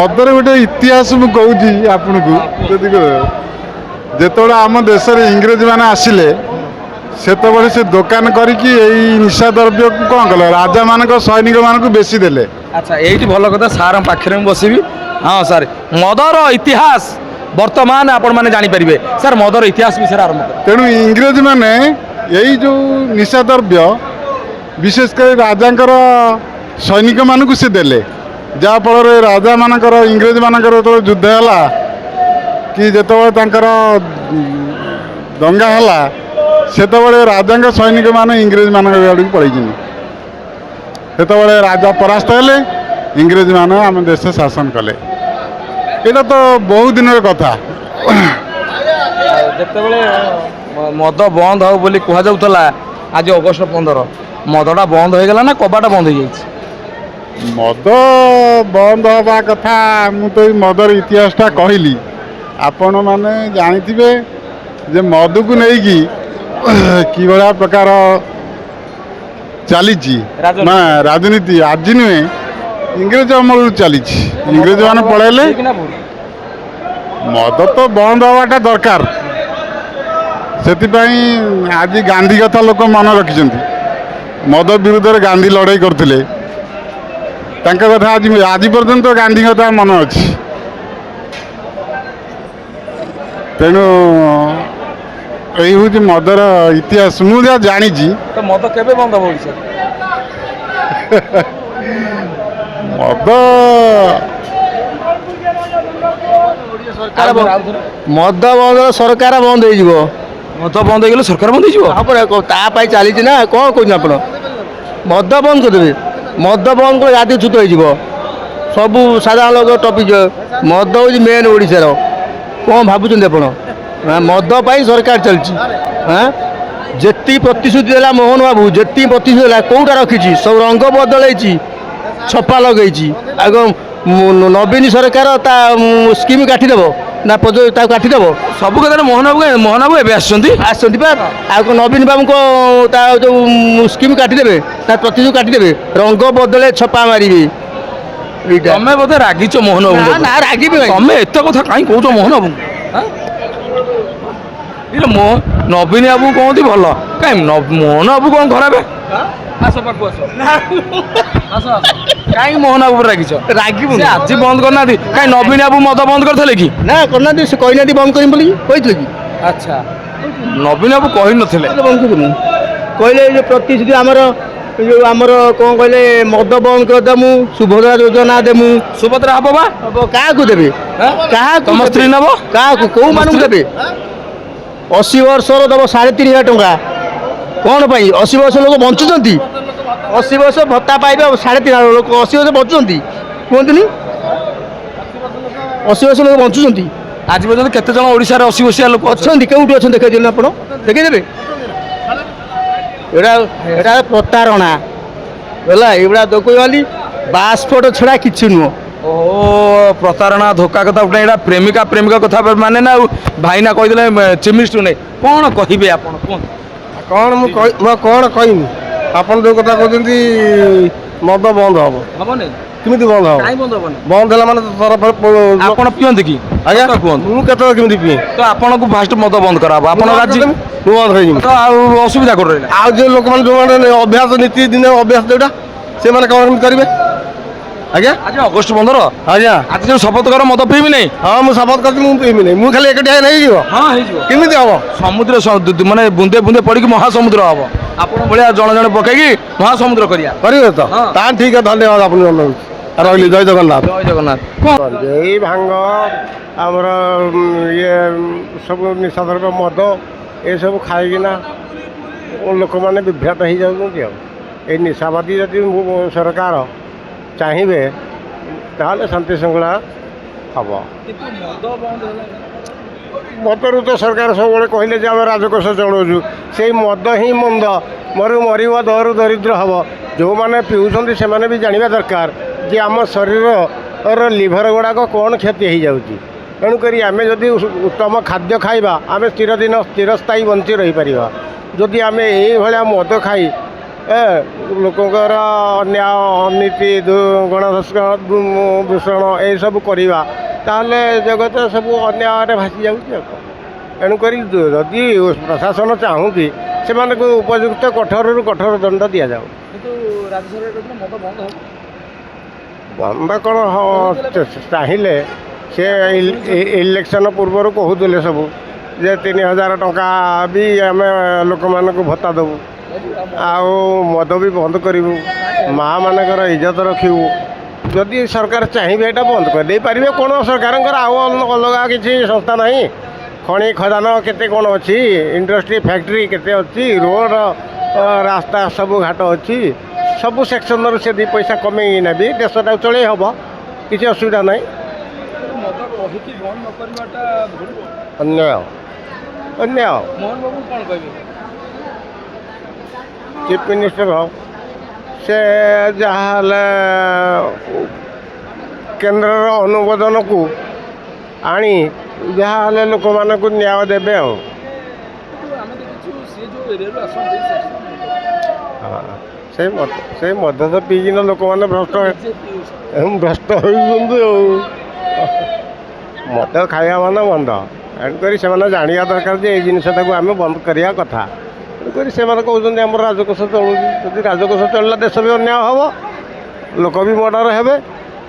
Mother गोटे इतिहास मुझे कहूँ आपन को जिते आम देश इंग्रेज मैंने आसिले से दुकान करके निशा द्रव्य को कौन कल राजा मान सैनिक मान बेसी देले। अच्छा ये भल कथा सार पाखे बसबि। हाँ सर मदर इतिहास वर्तमान आपण मैंने जानीपर सर मदर इतिहास विषय आरंभ तेणु इंग्रेज मैंने यही जो निशा द्रव्य विशेषकर राजा सैनिक मानक से देले जाफल राजा मानकर इंग्रेज मानकर जो युद्ध है कि जिते दंगा है से राजा सैनिक मान इंग्रेज मान आड़ पड़े से राजा परास्त हेले इंग्रेज मान आम देश शासन कले। यहाँ तो बहुत दिन कथा जिते मद बंद हो बोली कहला आज अगस्ट 15 मदटा बंद हो गला ना कबाटा बंद हो जाए मद बंद हवा कथा मु तो मदर इतिहासटा कहली आपण मैंने जानी जे मद को लेकिन कि भाया प्रकार चली राजनीति आज नुहे इंग्रेज अमल चली इंग्रेज मान पढ़ेले मद तो बंद हवाटा दरकार से आज गांधी कथा लोक मन रखिंट मद विरुद्ध में गांधी लड़ाई करते कथा आज आज पर्यंत गांधी कथा मन अच्छी तेणु यही हूँ मदर इतिहास मुझे जानी तो मद केबे बंद हो मद मद बंद सरकार बंद हो मद बंद हो सरकार बंद हो चली ना कौन कौन आप मद बंद करदे मद बंद कर जाति छूत हो सबू साधारण लोग टपिक मद हूँ मेन ओडार कौन भावुं आप मद सरकार चलती जी प्रतिश्रुति देला मोहन बाबू जी प्रतिश्रुति देला कौटा रखी सब रंग बदल छपा लगे नवीन सरकार स्कीम काटिदेव ना काटिदेव सब कथा मोहन बाबू एवं नवीन बाबू को जो स्कीम काटिदेवे प्रतिश्रुति काटिदेवे रंग बदले छपा मारे तमें बोधे रागिच मोहन बाबू ना रागी तमें एत कथा कहीं कौच मोहन बाबू नवीन बाबू कहती भल कहीं मोहन बाबू कौन खराब कहीं मोहन बाबू रागिच रागी आज बंद करना कहीं नवीन बाबू मद बंद करते कि ना करना से कहना बंद करी कि अच्छा नवीन बाबू कही नथिले बंद कर कहले प्रतिश्रुति आमर जो आमर कौन कहले मद बंद करदेमु सुभद्रा योजना देमु सुभद्रा हम बा क्या देवे क्या तुम स्त्री नब क्या कौ मानू देवे 80 वर्ष दब 3500 टंका कौन पाई 80 वर्ष लोग बंचुंट 80 वर्ष भत्ता पाइबे 3500 लोग 80 वर्ष बंचुंट कहतुनि 80 वर्ष लोग बंचुंट आज पर्यटन केते जन ओडिसा रे 80 वर्षिया लोक अच्छा कौटी अच्छा देखा दिल आप देखदेवे एटा प्रतारणा है ये देखी पासपोर्ट छड़ा कि नुह ओ प्रतारणा धोखा कथा उठे यहाँ प्रेमिका प्रेमिका कथा माने ना भाईना कहीदे चिमिस्ट नहीं कौन कहे आप कौन कौन कहमी आप जो कथा कहते मद बंद हम हेनी केमी बंद हम बंद है मानते आप पिंट कि आज्ञा मुझे केमी पी तो आपन को फास्ट मद बंद करा आप राजी बंद तो असुविधा कर आज जो लोक मैंने अभ्यास नीति दिन अभ्यास जोटा से कौन करेंगे आज्ञा आज अगस्ट 15 आज्ञा आज जो शपथ कर मद पीबी नहीं हाँ मुझे शपथ कर पीबी नहीं मुझे खाली एक हाँ केमी हम समुद्र माने बुंदे बुंदे पड़ी महासमुद्र हम आप जड़े जड़े पकईकि महासमुद्र करेंगे तो ठीक है धन्यवाद आप रही जय जगन्नाथ जय जगन्नाथ यही भांग आमर ये सब निशा द्रव्य मद ये सब खाईकिना लोक मैंने विभ्राट हो जाती निशाबादी जदि सरकार चाहिए ताहले शांति श्रृंखला हम मदरू तो सरकार सब कहले आम राजकोष चलाऊँ से मद ही मंद मरु मर दर दरिद्र हम जो मैंने पीऊँ से भी जानवा दरकार जे आम शरीर लिभर गुड़ाक कौन क्षति हो जाऊँगी तेणुक आम जदि उत्तम खाद्य खाइबा आम स्थिर दिन स्थिर स्थायी बंची रही पार जदि आम ये मद खाई ଲୋକଙ୍କର ଅନ୍ୟାୟ ଅନୀତି ଗଣଦୂଷଣ ଏସବୁ କରିବା ତାହେଲେ ଜଗତ ସବୁ ଅନ୍ୟାୟରେ ଭାସି ଯାଉଛି ଆଉ କ'ଣ। ଏଣୁକରି ଯଦି ପ୍ରଶାସନ ଚାହୁଁଛି ସେମାନଙ୍କୁ ଉପଯୁକ୍ତ କଠୋରରୁ କଠୋର ଦଣ୍ଡ ଦିଆଯାଉ। କିନ୍ତୁ ରାଜ୍ୟ ସରକାର କହୁଥିଲେ ମଦ ବନ୍ଦ ହେବ। ବନ୍ଦ କ'ଣ ଚାହିଁଲେ ସେ ଇଲେକ୍ସନ ପୂର୍ବରୁ କହୁଥିଲେ ସବୁ ଯେ 3000 ଟଙ୍କା ବି ଆମେ ଲୋକମାନଙ୍କୁ ଭତ୍ତା ଦେବୁ, ଆଉ ମଦ ବି ବନ୍ଦ କରିବୁ, ମାଆମାନଙ୍କର ଇଜ୍ଜତ ରଖିବୁ। ଯଦି ସରକାର ଚାହିଁବେ ଏଇଟା ବନ୍ଦ କରିଦେଇପାରିବେ। କ'ଣ ସରକାରଙ୍କର ଆଉ ଅଲଗା କିଛି ସଂସ୍ଥା ନାହିଁ? ଖଣି ଖଦାନ କେତେ କ'ଣ ଅଛି, ଇଣ୍ଡଷ୍ଟ୍ରି ଫ୍ୟାକ୍ଟ୍ରି କେତେ ଅଛି, ରୋଡ଼ ରାସ୍ତା ସବୁ ଘାଟ ଅଛି, ସବୁ ସେକ୍ସନରୁ ସେ 2 ପଇସା କମେଇ ନେବି ଦେଶଟାକୁ ଚଳେଇ ହେବ, କିଛି ଅସୁବିଧା ନାହିଁ। ମଦ କହିକି ବନ୍ଦ ନ କରିବାଟା ଭୁଲ। ଅନ୍ୟାୟ ଅନ୍ୟାୟ। ମୋହନ ବାବୁ କ'ଣ କହିବେ? ଚିଫ୍ ମିନିଷ୍ଟର ସେ ଯାହାହେଲେ କେନ୍ଦ୍ରର ଅନୁମୋଦନକୁ ଆଣି ଯାହାହେଲେ ଲୋକମାନଙ୍କୁ ନ୍ୟାୟ ଦେବେ ଆଉ। ଆମେ ଦେଖିଛୁ ସେ ଯେଉଁ ଏରିଆରୁ ଆସନ୍ତି ସେଇ ମଦ ତ ପିଇକିନା ଲୋକମାନେ ଭ୍ରଷ୍ଟ ହେଉଛନ୍ତି ଆଉ। ମଦ ଖାଇବା ମାନେ ବନ୍ଦ। ଏଣୁକରି ସେମାନେ ଜାଣିବା ଦରକାର ଯେ ଏଇ ଜିନିଷଟାକୁ ଆମେ ବନ୍ଦ କରିବା କଥା। ତେଣୁକରି ସେମାନେ କହୁଛନ୍ତି ଆମର ରାଜକୋଷ ଚଳୁଛି। ଯଦି ରାଜକୋଷ ଚଳିଲା ଦେଶ ବି ଅନ୍ୟାୟ ହେବ, ଲୋକ ବି ମର୍ଡର ହେବେ।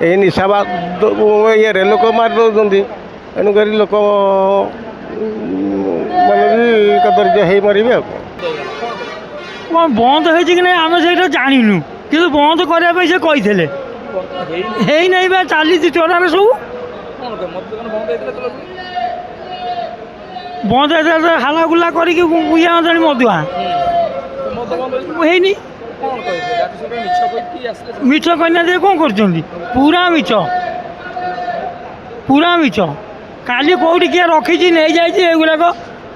ଏଇ ନିଶାବାଦ ଇଏରେ ଲୋକ ମାରି ଦେଉଛନ୍ତି। ଏଣୁକରି ଲୋକ ମାନେ ବି କଦର୍ଯ୍ୟ ହେଇ ମରିବେ ଆଉ କ'ଣ ବନ୍ଦ ହେଇଛି କି ନାହିଁ ଆମେ ସେଇଟା ଜାଣିନୁ, କିନ୍ତୁ ବନ୍ଦ କରିବା ପାଇଁ ସେ କହିଥିଲେ। ହେଇନାହିଁ ବା ଚାଲିଛି ଚୋରାରେ ସବୁ ବନ୍ଦ ହେଇଥିଲା। ହାଲାଗୁଲା କରିକି ଇଏ ଅଞ୍ଜଳି ମଦୁଆ ହେଇନି। ମିଛ କହିନାହାନ୍ତି କ'ଣ କରୁଛନ୍ତି? ପୁରା ମିଛ, ପୁରା ମିଛ। କାଲି କେଉଁଠି କିଏ ରଖିଛି ନେଇଯାଇଛି ଏଗୁଡ଼ାକ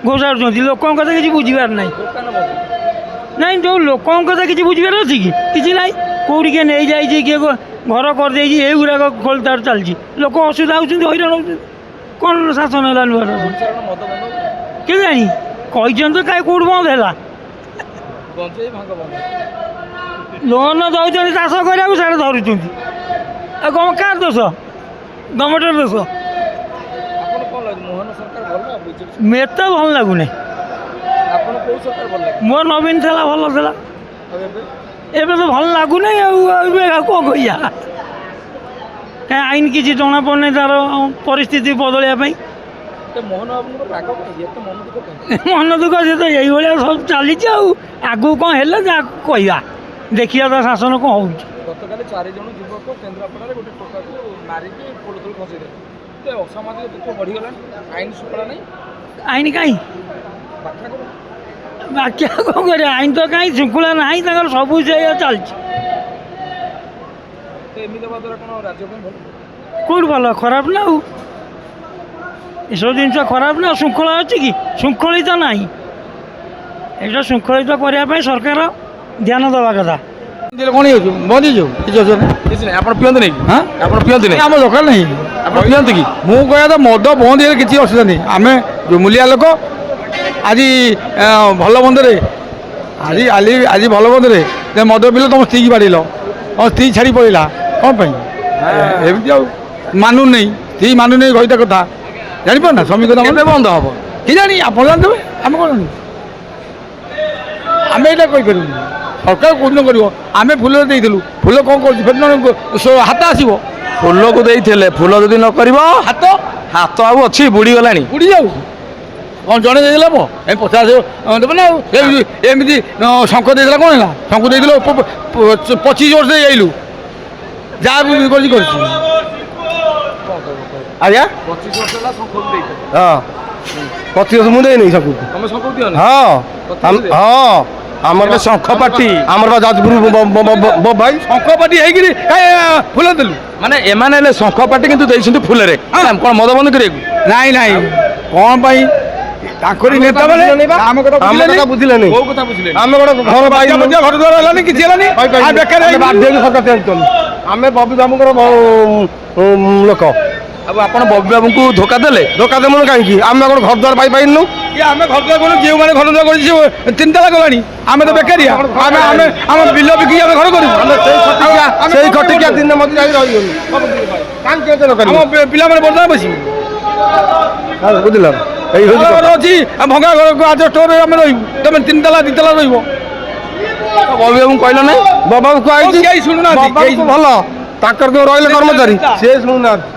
ଘୋଷାଡ଼ୁଛନ୍ତି। ଲୋକଙ୍କ କଥା କିଛି ବୁଝିବାର ନାହିଁ। ନାଇଁ ଯେଉଁ ଲୋକଙ୍କ କଥା କିଛି ବୁଝିବାର ଅଛି କି? କିଛି ନାହିଁ। କେଉଁଠି କିଏ ନେଇଯାଇଛି, କିଏ ଘର କରିଦେଇଛି, ଏଇଗୁଡ଼ାକ ଖୋଳିତାଡ଼ ଚାଲିଛି। ଲୋକ ଅସୁବିଧା ହେଉଛନ୍ତି, ହଇରାଣ ହେଉଛନ୍ତି। କ'ଣ ଶାସନ ହେଲା ନୂଆ କେ ଜାଣି କହିଛନ୍ତି କାହିଁ କେଉଁଠି ବନ୍ଦ ହେଲା? ଲୋନ୍ ଦେଉଛନ୍ତି ଚାଷ କରିବାକୁ, ସିଆଡ଼େ ଧରୁଛନ୍ତି। ଆଉ କ'ଣ କାହାର ଦୋଷ? ଗଭର୍ଣ୍ଣମେଣ୍ଟର ଦୋଷ। ମେତେ ଭଲ ଲାଗୁନି। ମୋ ନବୀନ ଥିଲା ଭଲ ଥିଲା, ଏବେ ତ ଭଲ ଲାଗୁନି ଆଉ। ଏବେ କ'ଣ କହିବା? କାହିଁ ଆଇନ କିଛି ଜଣାପଡ଼ୁନି ତାର ପରିସ୍ଥିତି ବଦଳିବା ପାଇଁ। ମନ ଦୁଃଖ ସେ ତ ଏଇଭଳିଆ ସବୁ ଚାଲିଛି ଆଉ। ଆଗକୁ କ'ଣ ହେଲେ ଯାହା କହିବା, ଦେଖିବା ତା ଶାସନ କ'ଣ ହେଉଛି। ଗତକାଲି 4 ଜଣ ଯୁବକ କେନ୍ଦ୍ରାପଡ଼ାରେ ଗୋଟେ ଟୋକାକୁ ମାରିକି ପୋଲ ତଳକୁ ଖସେଇଦେଲେ। ଅସାମାଜିକ ତତ୍ତ୍ୱ ବଢ଼ିଗଲାଣି, ଆଇନ ଶୃଙ୍ଖଳା ନାହିଁ। ଆଇନ କାହିଁ ବାକ୍ୟା କ'ଣ କରିବା? ଆଇନ ତ କାହିଁ ଶୃଙ୍ଖଳା ନାହିଁ, ତାଙ୍କର ସବୁ ସେଇଆ ଚାଲିଛି। ଏମିତି ହେବା ଦ୍ୱାରା କ'ଣ ରାଜ୍ୟ ପାଇଁ ଭଲ? କେଉଁଠି ଭଲ? ଖରାପ ନା ଆଉ। ଏସବୁ ଜିନିଷ ଖରାପ ନା। ଶୃଙ୍ଖଳା ଅଛି କି? ଶୃଙ୍ଖଳିତ ନାହିଁ। ଏଇଟା ଶୃଙ୍ଖଳିତ କରିବା ପାଇଁ ସରକାର ଧ୍ୟାନ ଦେବା କଥା। କ'ଣ ହେଇଯାଉଛି? ବନ୍ଦ ହେଇଯାଉ, କିଛି ଅସୁବିଧା ନାହିଁ। କିଛି ନାହିଁ। ଆପଣ ପିଅନ୍ତୁ ନାହିଁ? ହଁ, ଆପଣ ପିଅନ୍ତୁ ନାହିଁ? ଆମ ଦରକାର ନାହିଁ। ଆପଣ ପିଅନ୍ତୁ କି? ମୁଁ କହିବା ତ ମଦ ବନ୍ଦ ହେଇଗଲେ କିଛି ଅସୁବିଧା ନାହିଁ। ଆମେ ଯେଉଁ ମୂଲିଆ ଲୋକ ଆଜି ଭଲ ମନ୍ଦରେ ଆଜି ଭଲ ମନ୍ଦରେ ମଦ ପିଇଲ, ତୁମ ସ୍ତ୍ରୀକି ବାଡ଼ିଲ, ତୁମ ସ୍ତ୍ରୀ ଛାଡ଼ି ପଳେଇଲା କ'ଣ ପାଇଁ? ଏମିତି ଆଉ ମାନୁନେଇ, ସ୍ତ୍ରୀ ମାନୁନେଇ କହିତା କଥା ଜାଣିପାରୁ ନା। ଶ୍ରମିକ କେବେ ବନ୍ଦ ହେବ କି ଜାଣି? ଆପଣ ଜାଣିଦେବେ, ଆମେ କ'ଣ ଜାଣିବୁ? ଆମେ ଏଇଟା କହିପାରିବୁନି। ସରକାର କୋଉଦିନ କରିବ? ଆମେ ଫୁଲ ଦେଇଥିଲୁ, ଫୁଲ କ'ଣ କରୁଛୁ? ହାତ ଆସିବ। ଫୁଲକୁ ଦେଇଥିଲେ, ଫୁଲ ଯଦି ନ କରିବ ହାତ ଆଉ ଅଛି, ବୁଡ଼ିଗଲାଣି। ବୁଡ଼ି ଯାଉ। କ'ଣ ଜଣେ ଦେଇଦେଲା ମ? ଏମିତି 50 ଦେବେ ନା ଆଉ। ଏମିତି ଶଙ୍ଖ ଦେଇଦେଲା କ'ଣ ହେଲା? ଶଙ୍ଖ ଦେଇଦେଲ 25 ବର୍ଷ ଦେଇ ଯାଇଲୁ, ଯାହା ବି କରିଛି କରିଛି। ଆଜ୍ଞା 25 ବର୍ଷ ହେଲା ଶଙ୍ଖକୁ ଦେଇଥିଲେ। ହଁ, 25 ବର୍ଷ ମୁଁ ଦେଇନି ଶଙ୍ଖକୁ। ତମେ ଶଙ୍ଖକୁ ଦିଅନି? ହଁ ହଁ, ଆମର ଶଙ୍ଖ ପାଟି, ଆମର ବା ଯାଜପୁର ଭାଇ ଶଙ୍ଖ ପାଟି ହେଇକିରି ଫୁଲ ଦେଲୁ। ମାନେ ଏମାନେ ହେଲେ ଶଙ୍ଖ ପାଟି କିନ୍ତୁ ଦେଇଛନ୍ତି ଫୁଲରେ। କ'ଣ ମଦ ବନ୍ଦ କରିବାକୁ? ନାଇଁ ନାଇଁ, କ'ଣ ପାଇଁ? ତାଙ୍କରି ନେତା ମାନେ ଆମ କଥା ବୁଝିଲେନି। କୋଉ କଥା ବୁଝିଲେ? ଆମେ ଗୋଟେ ଘର ପାଇଲୁ, ଘର ଦ୍ୱାର ହେଲାନି, କିଛି ହେଲାନି, ବେକାର ବାଧ୍ୟ ସରକାର। ଆମେ ବବି ବାବୁଙ୍କର ଲୋକ, ଆଉ ଆପଣ ବବି ବାବୁଙ୍କୁ ଧୋକା ଦେଲେ? ଧୋକା ଦେମୁନୁ କାହିଁକି? ଆମେ କ'ଣ ଘର ଦ୍ୱାର ପାଇପାରିନୁ? ଆମେ ଘର ଦ୍ୱାର କରୁ, ଯେଉଁମାନେ ଘର ଦ୍ୱାର କରିଛି ତିନି ତାଲା ଗଲାଣି, ଆମେ ତ ବେକାରିଆ। ଆମେ ଆମେ ଆମ ବିଲ ବିକି ଆମେ ଘର କରିବୁ? ସେଇ ଖଟିକିଆ ଦିନ ମତେ ଯାଇ ରହିଗଲୁ କାହିଁକି ଏତେ ଦରକାର? ଆମ ପିଲାମାନେ ବର୍ତ୍ତମାନ ବସିବୁ ବୁଝିଲ ଏଇ ହଉଛି ଘର ଅଛି, ଭଙ୍ଗା ଘର ଆଜଷ୍ଟରେ ଆମେ ରହିବୁ, ତମେ ତିନି ତାଲା ଦି ତାଲା ରହିବ। ବବି ବାବୁଙ୍କୁ କହିଲ ନାହିଁ? ବାବାଙ୍କୁ କୁହାଯାଇଛି କେହି ଶୁଣୁନାହାନ୍ତି, କେହି ଭଲ ତାଙ୍କର ଯୋଉ ରହିଲେ କର୍ମଚାରୀ ସେ ଶୁଣୁନାହାନ୍ତି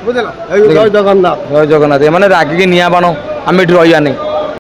ବୁଝିଲ। ଜୟ ଜଗନ୍ନାଥ। ଜୟ ଜଗନ୍ନାଥ। ଏମାନେ ରାଗିକି ନିଆଁ ବାଣ, ଆମେ ଏଠି ରହିବା ନାହିଁ।